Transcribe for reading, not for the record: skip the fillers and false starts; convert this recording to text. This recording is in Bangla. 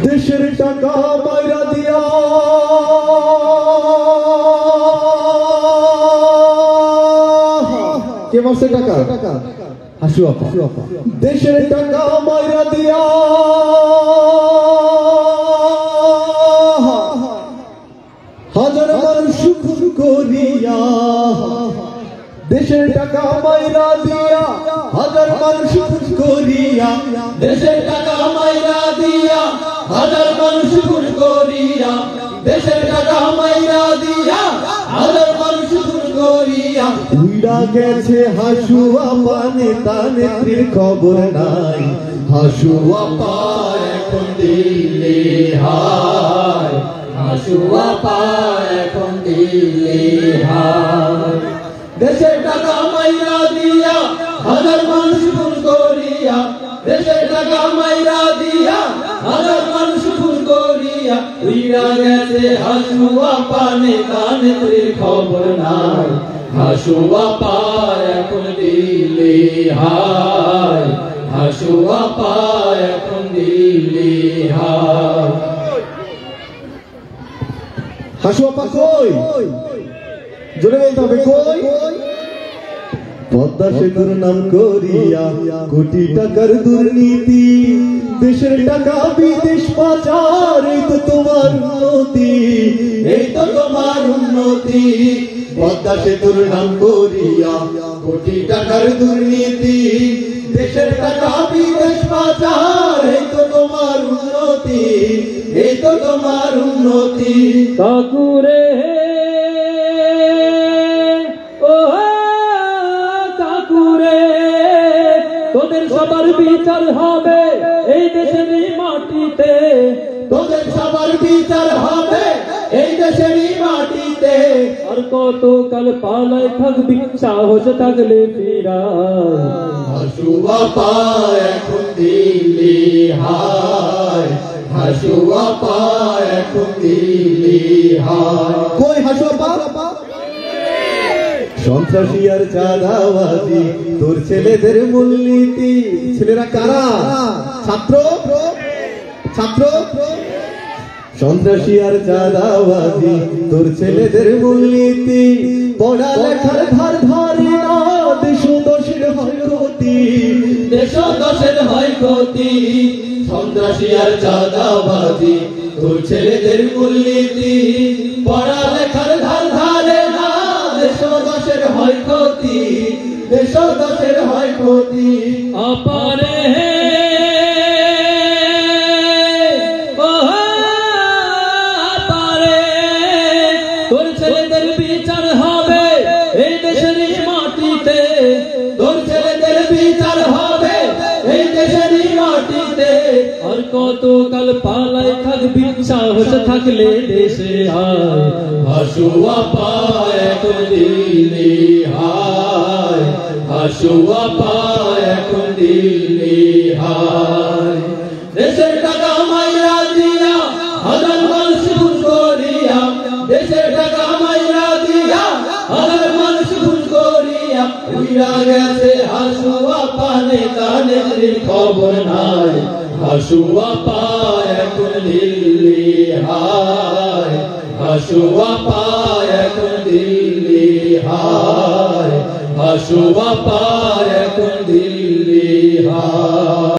দেশের টাকা মাইরা দিয়া কে মাসে টাকা হাসু আপা দেশের টাকা মাইরা দিয়া হাজার মানুষ খুন করিয়া দেশের টাকা মাইরা দিয়া হাজার মানুষ খুন করিয়া দেশের টাকা মাইরা দিয়া হাজার মানুষ খুন করিয়া দেশের টাকা মাইরা দিয়া হাজার মানুষ খুন করিয়া উইড়া গেছে হাসু আপা নেতা নেত্রীর খবর নাই হাসু আপা এখন দিল্লি হায় হাসু আপা এখন দিল্লি হায় দেশের টাকা মাইরা দিয়া হাজার মানুষ খুন করিয়া দেশের টাকা মাইরা দিয়া হাজার মানুষ খুন করিয়া উইড়া গেছে হাসু আপা নেতা নেত্রীর খবর নাই হাসু আপা এখন দিল্লি হায় হাসু আপা এখন দিল্লি হায় হাসু আপা কই জোরে বলতে হবে কই পদ্মা সেতুর নাম করিয়া কোটি টাকার দুর্নীতি দেশের টাকা বিদেশ পাচার এই তো তোমার উন্নতি এই তো তোমার উন্নতি পদ্মা সেতুর নাম করিয়া কোটি টাকার দুর্নীতি দেশের টাকা বিদেশ পাচার এই তো তোমার উন্নতি এই তো তোমার উন্নতি কাকুরে ও কাকুরে তোদের সবার বিচার হবে এই দেশের মাটিতে তোদের সবার বিচার হবে এই দেশের মাটিতে আর কত কাল পালায় থাকবি সাহস থাকলে ফিরা হাসু আপা এখন দিল্লি হায় হাসু আপা এখন দিল্লি হায় কই হাসু আপা সন্ত্রাসী আর চাঁদাবাজি তোর ছেলেদের মূলনীতি ছেলেরা কারা ছাত্র ছাত্র সন্ত্রাসী আর চাঁদাবাজি তোর ছেলেদের মূলনীতি পড়ালেখার ধার ধারে না দেশ দোষের হয় ক্ষতি দেশ দোষের হয় ক্ষতি সন্ত্রাসী আর চাঁদাবাজি তোর ছেলেদের মূলনীতি পড়ালেখার ধার ধারে না দেশ দোষের হয় ক্ষতি দেশ দোষের হয় ক্ষতি অপারে তোর ছেলেদের বিচার হবে এই দেশের মাটিতে তোর ছেলেদের বিচার হবে এই দেশের মাটিতে আর কত কাল পালায় থাকবি সাহস থাকলে দেশে আয় হাসু আপা এখন দিল্লি হায় হাসু আপা এখন দিল্লি হায় দেশের টাকা মাইরা দিয়া হাজার মানুষ খুন করিয়া দেশের টাকা মাইরা দিয়া হাজার মানুষ খুন করিয়া উইড়া গেছে হাসু আপা নেতা নেত্রীর খবর নাই হাসু আপা এখন দিল্লি হায় হাসু আপা এখন দিল্লি হায় হাসু আপা এখন দিল্লি হায়।